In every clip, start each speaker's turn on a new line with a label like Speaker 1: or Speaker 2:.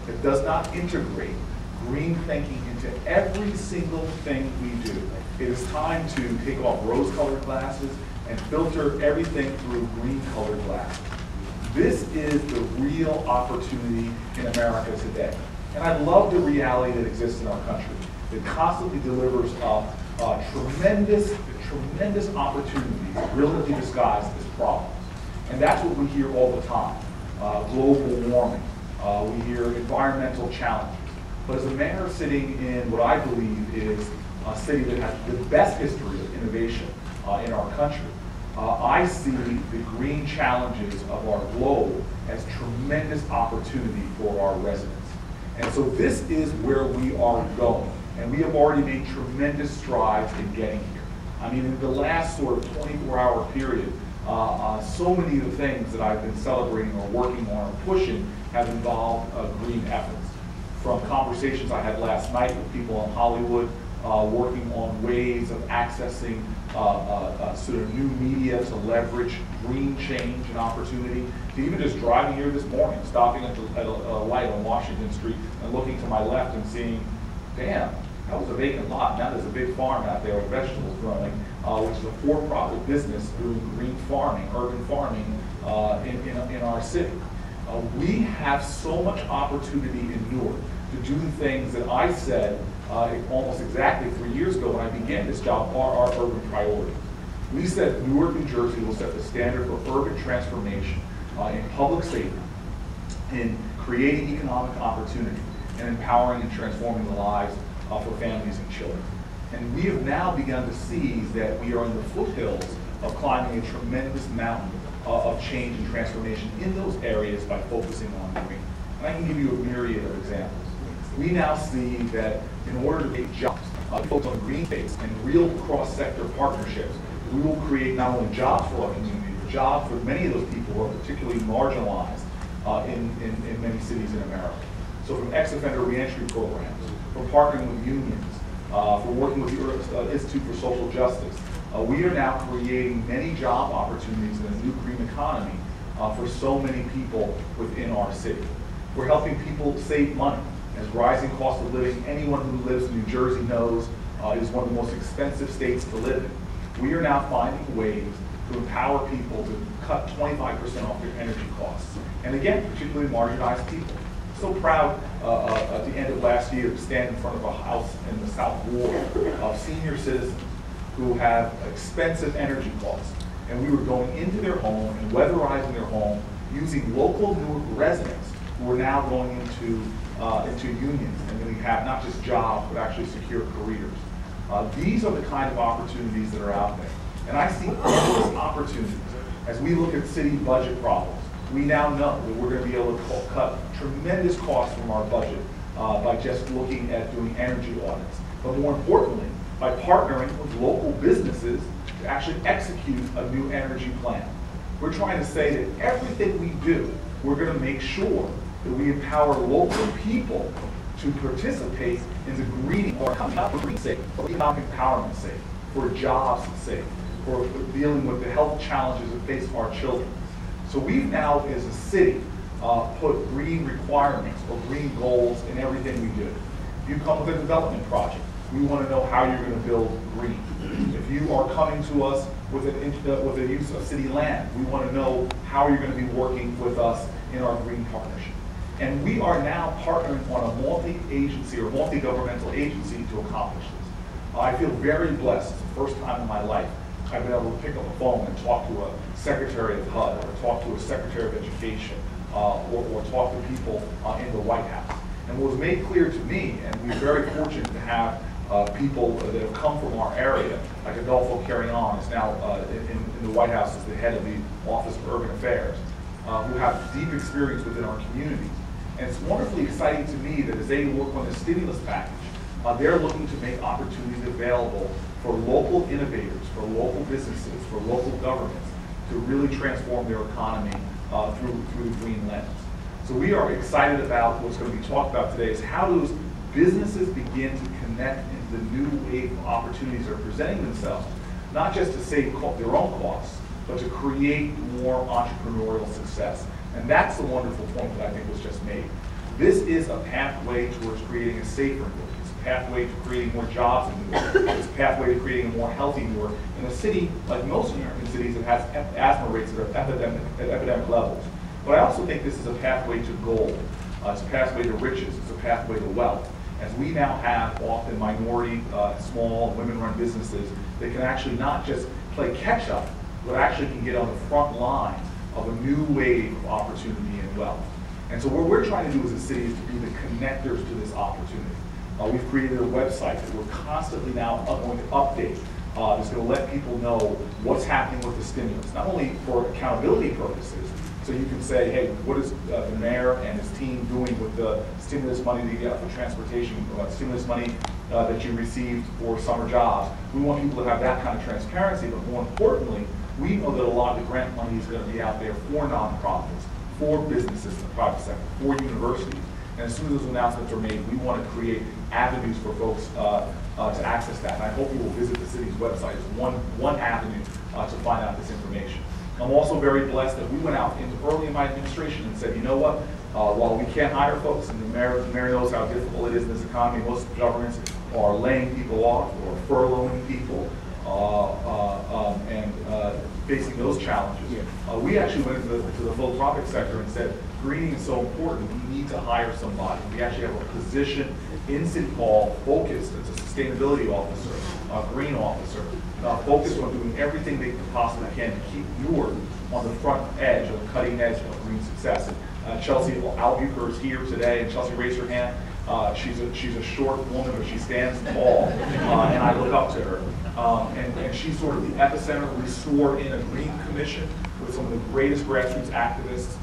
Speaker 1: that does not integrate green thinking into every single thing we do. It is time to take off rose-colored glasses and filter everything through green-colored glasses. This is the real opportunity in America today. And I love the reality that exists in our country. It constantly delivers tremendous opportunities brilliantly disguised as problems. And that's what we hear all the time. Global warming, we hear environmental challenges. But as a mayor sitting in what I believe is a city that has the best history of innovation in our country, I see the green challenges of our globe as tremendous opportunity for our residents. And so this is where we are going. And we have already made tremendous strides in getting here. I mean, in the last sort of 24-hour period, so many of the things that I've been celebrating or working on or pushing have involved green efforts. From conversations I had last night with people in Hollywood, working on ways of accessing sort of new media to leverage green change and opportunity, to even just driving here this morning, stopping at a light on Washington Street and looking to my left and seeing, damn, that was a vacant lot. Now there's a big farm out there with vegetables growing, which is a for-profit business doing green farming, urban farming in our city. We have so much opportunity in Newark to do the things that I said almost exactly 3 years ago when I began this job are our urban priorities. We said Newark, New Jersey will set the standard for urban transformation in public safety, in creating economic opportunity, and empowering and transforming the lives for families and children. And we have now begun to see that we are in the foothills of climbing a tremendous mountain of change and transformation in those areas by focusing on green. And I can give you a myriad of examples. We now see that in order to make jobs, focus on green space and real cross-sector partnerships, we will create not only jobs for our community, but jobs for many of those people who are particularly marginalized in many cities in America. So from ex-offender reentry programs, from partnering with unions, for working with the Institute for Social Justice, we are now creating many job opportunities in a new green economy for so many people within our city. We're helping people save money. As rising cost of living, anyone who lives in New Jersey knows is one of the most expensive states to live in. We are now finding ways to empower people to cut 25% off their energy costs. And again, particularly marginalized people. So proud at the end of last year to stand in front of a house in the South Ward of senior citizens who have expensive energy costs. And we were going into their home and weatherizing their home using local Newark residents who are now going into unions, and we have not just jobs, but actually secure careers. These are the kind of opportunities that are out there. And I see endless opportunities. As we look at city budget problems, we now know that we're going to be able to cut tremendous costs from our budget by just looking at doing energy audits. But more importantly, by partnering with local businesses to actually execute a new energy plan. We're trying to say that everything we do, we're going to make sure that we empower local people to participate in the greening or coming up for green sake, for economic empowerment sake, for jobs sake, for dealing with the health challenges that face our children. So we've now, as a city, put green requirements or green goals in everything we do. If you come with a development project, we want to know how you're going to build green. If you are coming to us with a use of city land, we want to know how you're going to be working with us in our green partnership. And we are now partnering on a multi-agency or multi-governmental agency to accomplish this. I feel very blessed. It's the first time in my life I've been able to pick up a phone and talk to a secretary of HUD or talk to a secretary of education or talk to people in the White House. And what was made clear to me, and we're very fortunate to have people that have come from our area, like Adolfo Carrion is now in the White House as the head of the Office of Urban Affairs, who have deep experience within our communities. And it's wonderfully exciting to me that as they work on the stimulus package, they're looking to make opportunities available for local innovators, for local businesses, for local governments to really transform their economy through the green lens. So we are excited about what's going to be talked about today is how those businesses begin to connect into the new wave of opportunities that are presenting themselves, not just to save their own costs, but to create more entrepreneurial success. And that's the wonderful point that I think was just made. This is a pathway towards creating a safer Newark. It's a pathway to creating more jobs in Newark. It's a pathway to creating a more healthy Newark in a city like most American cities that has asthma rates that are at epidemic levels. But I also think this is a pathway to gold. It's a pathway to riches. It's a pathway to wealth. As we now have often minority, small, women-run businesses that can actually not just play catch-up, but actually can get on the front line of a new wave of opportunity and wealth. And so what we're trying to do as a city is to be the connectors to this opportunity. We've created a website that we're constantly now going to update. That's going to let people know what's happening with the stimulus, not only for accountability purposes, so you can say, hey, what is the mayor and his team doing with the stimulus money that you get for transportation, stimulus money that you received for summer jobs. We want people to have that kind of transparency, but more importantly, we know that a lot of the grant money is going to be out there for nonprofits, for businesses in the private sector, for universities. And as soon as those announcements are made, we want to create avenues for folks to access that. And I hope you will visit the city's website as one avenue to find out this information. I'm also very blessed that we went out early in my administration and said, you know what, while we can't hire folks, and the mayor knows how difficult it is in this economy, most governments are laying people off or furloughing people and facing those challenges. We actually went into the philanthropic sector and said, greening is so important, we need to hire somebody. We actually have a position in City Hall focused as a sustainability officer, a green officer, focused on doing everything they possibly can to keep Newark on the front edge, of the cutting edge of green success. And Chelsea Albuquerque is here today, and Chelsea, raise her hand. She's a short woman, but she stands tall, and I look up to her. And she's sort of the epicenter. We swore in a green commission with some of the greatest grassroots activists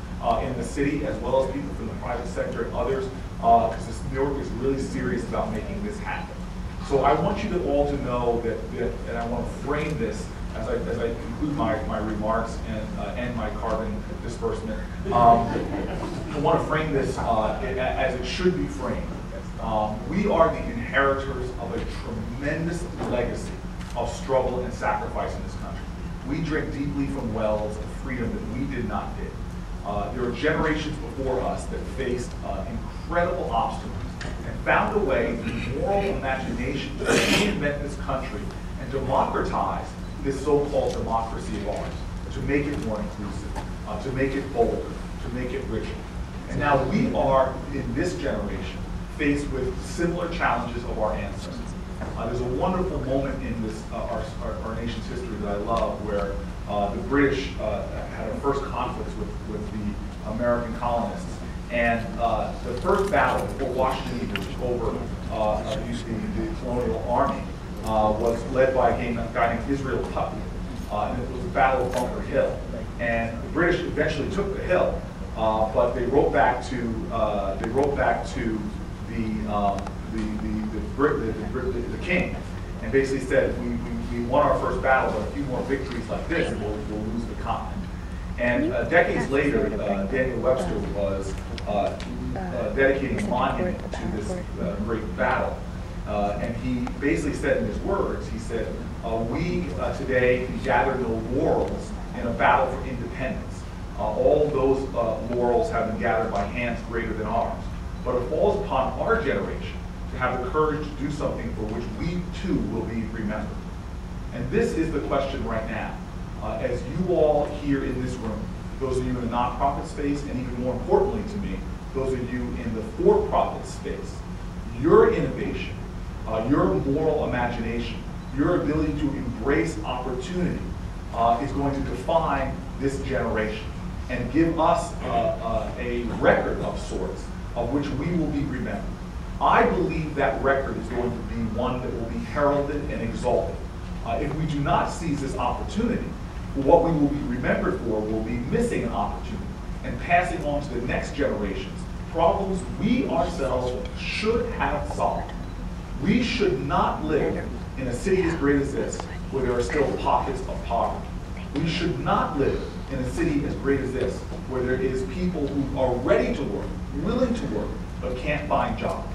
Speaker 1: in the city, as well as people from the private sector and others, because Newark is really serious about making this happen. So I want you all to know that, and I want to frame this as I conclude my remarks and end my carbon disbursement. I want to frame this as it should be framed. We are the inheritors of a tremendous legacy of struggle and sacrifice in this country. We drink deeply from wells of freedom that we did not dig. There are generations before us that faced incredible obstacles and found a way through moral imagination to reinvent this country and democratize this so-called democracy of ours, to make it more inclusive, to make it bolder, to make it richer. And now we are, in this generation, faced with similar challenges of our ancestors. There's a wonderful moment in this our nation's history that I love, where the British had a first conflict with the American colonists. And the first battle before Washington took over the colonial army was led by a guy named Israel Putnam. And it was the Battle of Bunker Hill. And the British eventually took the hill, but they wrote back to the king, and basically said, we won our first battle, but a few more victories like this, and we'll lose the continent. And decades later, Daniel Webster was dedicating a monument to this great battle. And he basically said in his words, he said, we today can gather no laurels in a battle for independence. All those laurels have been gathered by hands greater than ours. But it falls upon our generation to have the courage to do something for which we too will be remembered. And this is the question right now. As you all here in this room, those of you in the nonprofit space, and even more importantly to me, those of you in the for-profit space, your innovation, your moral imagination, your ability to embrace opportunity is going to define this generation and give us a record of sorts of which we will be remembered. I believe that record is going to be one that will be heralded and exalted. If we do not seize this opportunity, what we will be remembered for will be missing an opportunity and passing on to the next generations problems we ourselves should have solved. We should not live in a city as great as this where there are still pockets of poverty. We should not live in a city as great as this where there is people who are ready to work, willing to work, but can't find jobs.